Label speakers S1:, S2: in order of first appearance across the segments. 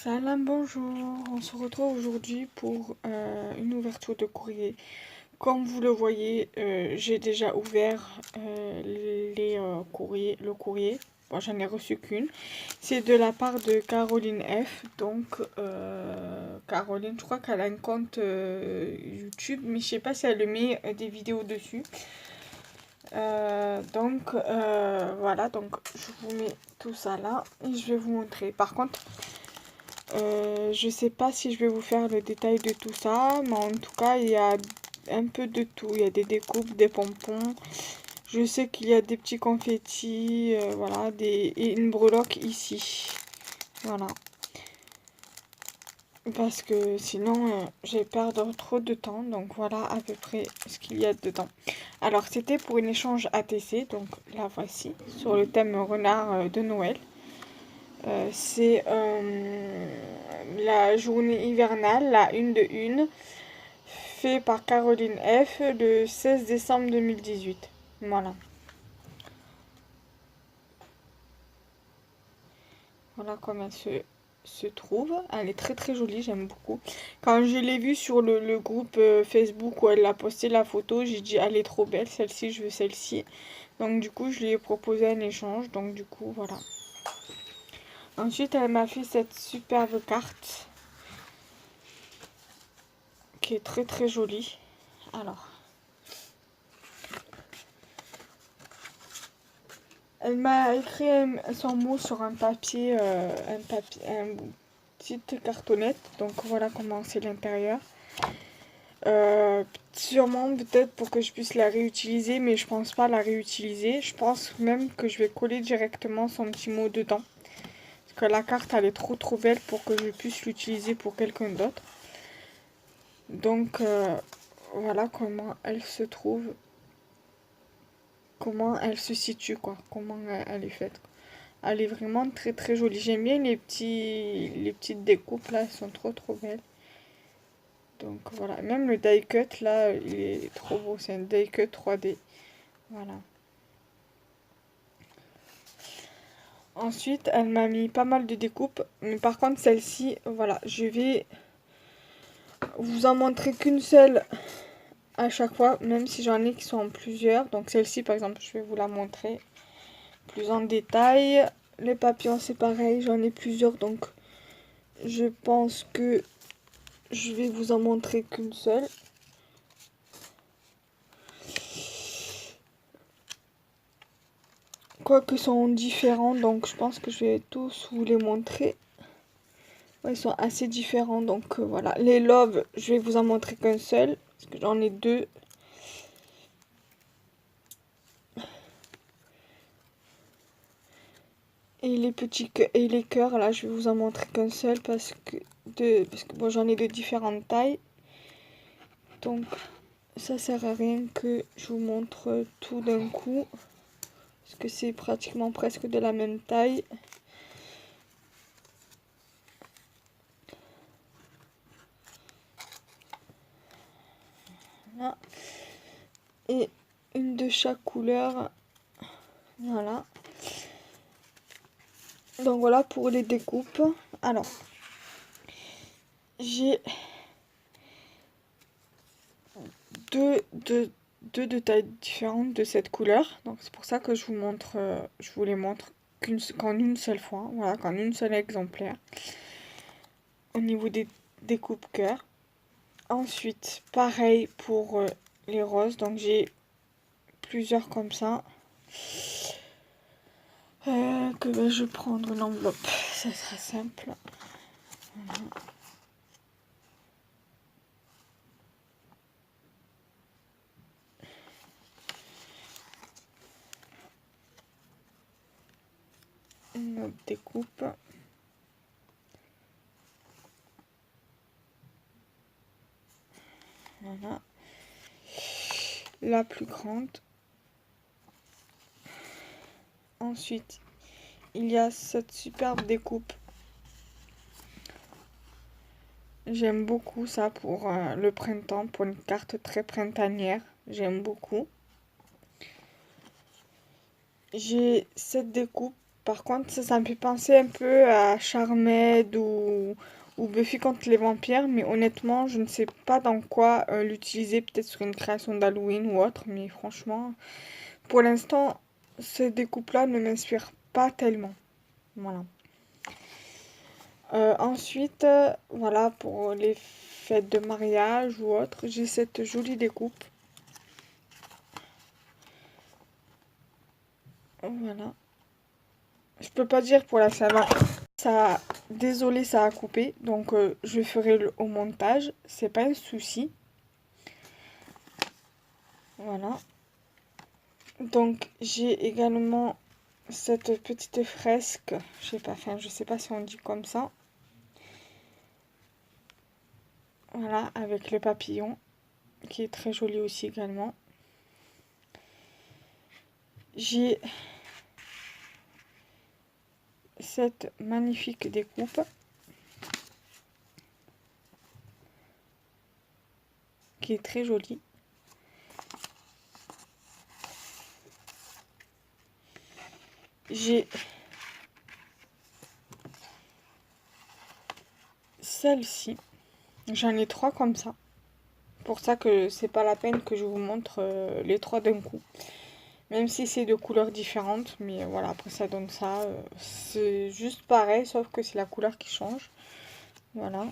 S1: Salam, bonjour. On se retrouve aujourd'hui pour une ouverture de courrier. Comme vous le voyez, j'ai déjà ouvert le courrier. Bon, j'en ai reçu qu'une. C'est de la part de Caroline F. Donc, Caroline, je crois qu'elle a un compte YouTube, mais je sais pas si elle met des vidéos dessus. Voilà, donc je vous mets tout ça là et je vais vous montrer. Par contre, je sais pas si je vais vous faire le détail de tout ça, mais en tout cas, il y a un peu de tout. Il y a des découpes, des pompons. Je sais qu'il y a des petits confettis, voilà, et une breloque ici. Voilà. Parce que sinon, je vais perdre trop de temps. Donc voilà à peu près ce qu'il y a dedans. Alors, c'était pour une échange ATC. Donc la voici, sur le thème renard de Noël. C'est la journée hivernale, la une de une, fait par Caroline F. le 16 décembre 2018. Voilà. Voilà comment elle se trouve. Elle est très très jolie, j'aime beaucoup. Quand je l'ai vue sur le groupe Facebook où elle a posté la photo, j'ai dit elle est trop belle, celle-ci, je veux celle-ci. Donc du coup, je lui ai proposé un échange. Donc du coup, voilà. Ensuite, elle m'a fait cette superbe carte qui est très très jolie. Alors, elle m'a écrit son mot sur un papier, une petite cartonnette. Donc voilà comment c'est l'intérieur. Sûrement peut-être pour que je puisse la réutiliser, mais je pense pas la réutiliser. Je pense même que je vais coller directement son petit mot dedans. Parce que la carte elle est trop belle pour que je puisse l'utiliser pour quelqu'un d'autre. Donc voilà comment elle se trouve. Comment elle se situe, quoi. Comment elle est faite. Elle est vraiment très très jolie. J'aime bien les petites découpes là, elles sont trop belles. Donc voilà, même le die cut là, il est trop beau. C'est un die cut 3D. Voilà. Ensuite, elle m'a mis pas mal de découpes. Mais par contre, celle-ci, voilà, je vais vous en montrer qu'une seule à chaque fois, même si j'en ai qui sont en plusieurs. Donc celle-ci, par exemple, je vais vous la montrer plus en détail. Les papillons, c'est pareil, j'en ai plusieurs, donc je pense que je vais vous en montrer qu'une seule. Quoique sont différents, donc je pense que je vais tous vous les montrer. Ouais, ils sont assez différents, donc voilà. Les loves, je vais vous en montrer qu'un seul, parce que j'en ai deux. Et les et les cœurs, là, je vais vous en montrer qu'un seul, parce que bon, j'en ai de différentes tailles. Donc, ça sert à rien que je vous montre tout d'un coup. Parce que c'est pratiquement presque de la même taille. Voilà. Et une de chaque couleur. Voilà. Donc voilà pour les découpes. Alors, j'ai deux de tailles différentes de cette couleur. Donc c'est pour ça que je vous les montre qu'en une seule fois. Voilà, qu'en une seule exemplaire. Au niveau des découpes cœur. Ensuite, pareil pour les roses. Donc j'ai plusieurs comme ça. Je vais prendre l'enveloppe. Ça sera simple. Voilà. Une autre découpe. Voilà. La plus grande. Ensuite, il y a cette superbe découpe. J'aime beaucoup ça pour le printemps, pour une carte très printanière. J'aime beaucoup. J'ai cette découpe Par contre, ça me fait penser un peu à Charmed ou Buffy contre les vampires, mais honnêtement, je ne sais pas dans quoi l'utiliser, peut-être sur une création d'Halloween ou autre, mais franchement, pour l'instant, ces découpes-là ne m'inspirent pas tellement. Voilà. Ensuite, voilà, pour les fêtes de mariage ou autre, j'ai cette jolie découpe. Voilà. Je peux pas dire pour la Saint-Valentin. Ça, désolé, ça a coupé, donc je ferai au montage, c'est pas un souci. Voilà. Donc j'ai également cette petite fresque, je sais pas, enfin je sais pas si on dit comme ça. Voilà, avec le papillon, qui est très joli aussi également. J'ai cette magnifique découpe qui est très jolie. J'ai celle-ci. J'en ai 3 comme ça. Pour ça que c'est pas la peine que je vous montre les 3 d'un coup. Même si c'est de couleurs différentes. Mais voilà, après ça donne ça. C'est juste pareil, sauf que c'est la couleur qui change. Voilà.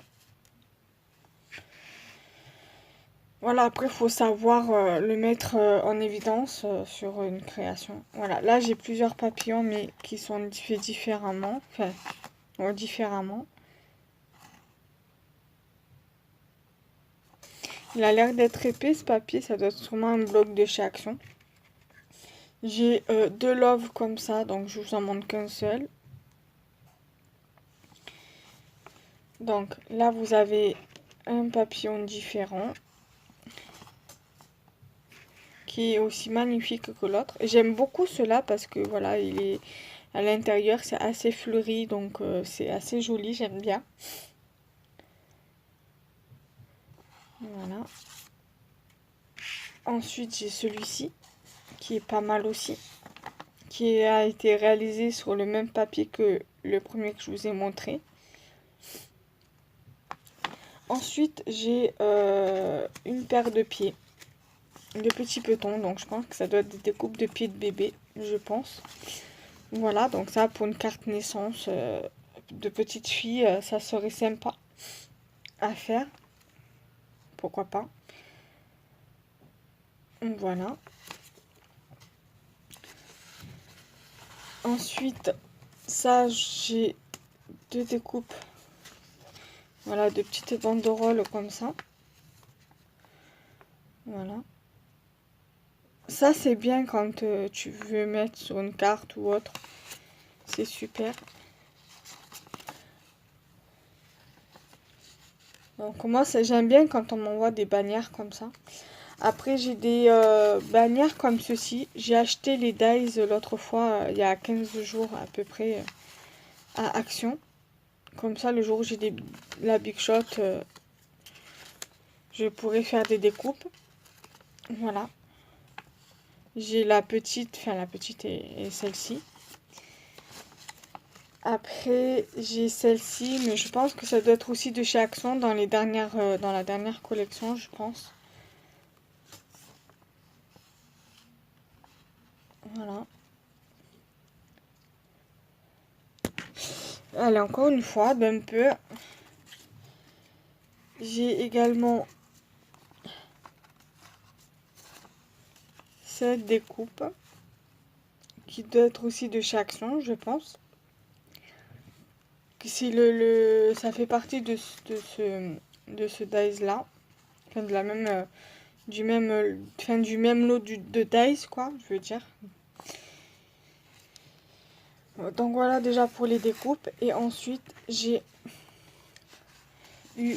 S1: Voilà, après, il faut savoir le mettre en évidence sur une création. Voilà, là, j'ai plusieurs papillons, mais qui sont faits différemment. Enfin, différemment. Il a l'air d'être épais, ce papier. Ça doit être sûrement un bloc de chez Action. J'ai 2 loves comme ça, donc je vous en montre qu'un seul. Donc, là, vous avez un papillon différent. Qui est aussi magnifique que l'autre. J'aime beaucoup cela parce que voilà, il est à l'intérieur, c'est assez fleuri, donc c'est assez joli, j'aime bien. Voilà. Ensuite, j'ai celui-ci qui est pas mal aussi, qui a été réalisé sur le même papier que le premier que je vous ai montré. Ensuite, j'ai une paire de pieds, de petits petons, donc je pense que ça doit être des découpes de pieds de bébé, je pense. Voilà, donc ça pour une carte naissance de petite fille, ça serait sympa à faire. Pourquoi pas. Voilà. Ensuite, ça j'ai 2 découpes. Voilà, de petites banderoles comme ça. Voilà. Ça c'est bien quand tu veux mettre sur une carte ou autre. C'est super. Donc moi j'aime bien quand on m'envoie des bannières comme ça. Après j'ai des bannières comme ceci. J'ai acheté les dies l'autre fois, il y a 15 jours à peu près, à Action. Comme ça le jour où j'ai la Big Shot, je pourrais faire des découpes. Voilà. J'ai la petite, enfin la petite et celle-ci. Après, j'ai celle-ci, mais je pense que ça doit être aussi de chez Action dans les dernières, dans la dernière collection, je pense. Voilà. Allez, encore une fois, d'un peu. J'ai également cette découpe qui doit être aussi de chez Action, je pense. C'est ça fait partie de ce dice là, enfin de la même, du même lot de dice quoi, je veux dire. Donc voilà déjà pour les découpes. Et ensuite, j'ai eu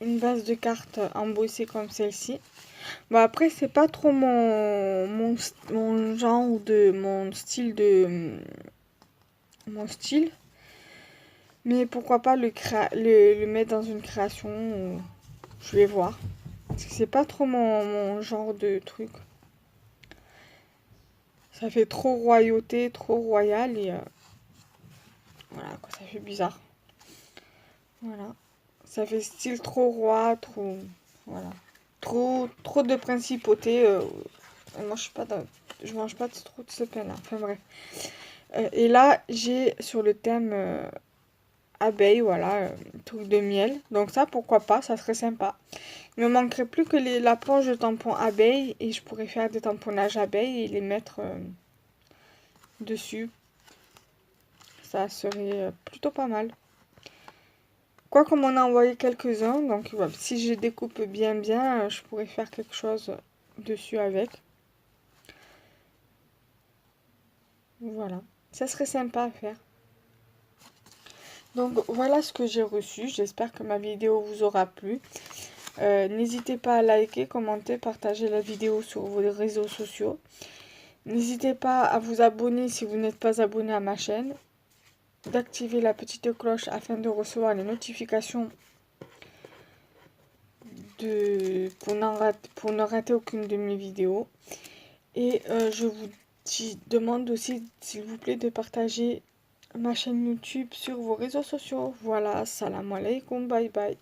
S1: une base de cartes embossée comme celle-ci. Bon après, c'est pas trop mon genre de... Mon style. Mais pourquoi pas le mettre dans une création. Je vais voir. Parce que c'est pas trop mon genre de truc. Ça fait trop royauté, trop royal et voilà quoi, ça fait bizarre. Voilà. Ça fait style trop roi, trop... Voilà. Trop de principauté. Moi, je mange pas trop de ce pain-là. Enfin bref. Et là, j'ai sur le thème abeille, voilà, truc de miel. Donc ça, pourquoi pas, ça serait sympa. Il me manquerait plus que la planche de tampon abeille et je pourrais faire des tamponnages abeilles et les mettre dessus. Ça serait plutôt pas mal. Quoi qu'on m'en a envoyé quelques-uns, donc voilà, si je découpe bien, je pourrais faire quelque chose dessus avec. Voilà, ça serait sympa à faire. Donc voilà ce que j'ai reçu, j'espère que ma vidéo vous aura plu. N'hésitez pas à liker, commenter, partager la vidéo sur vos réseaux sociaux. N'hésitez pas à vous abonner si vous n'êtes pas abonné à ma chaîne. D'activer la petite cloche afin de recevoir les notifications pour ne rater aucune de mes vidéos. Et je vous demande aussi, s'il vous plaît, de partager ma chaîne YouTube sur vos réseaux sociaux. Voilà, salam alaikum, bye bye.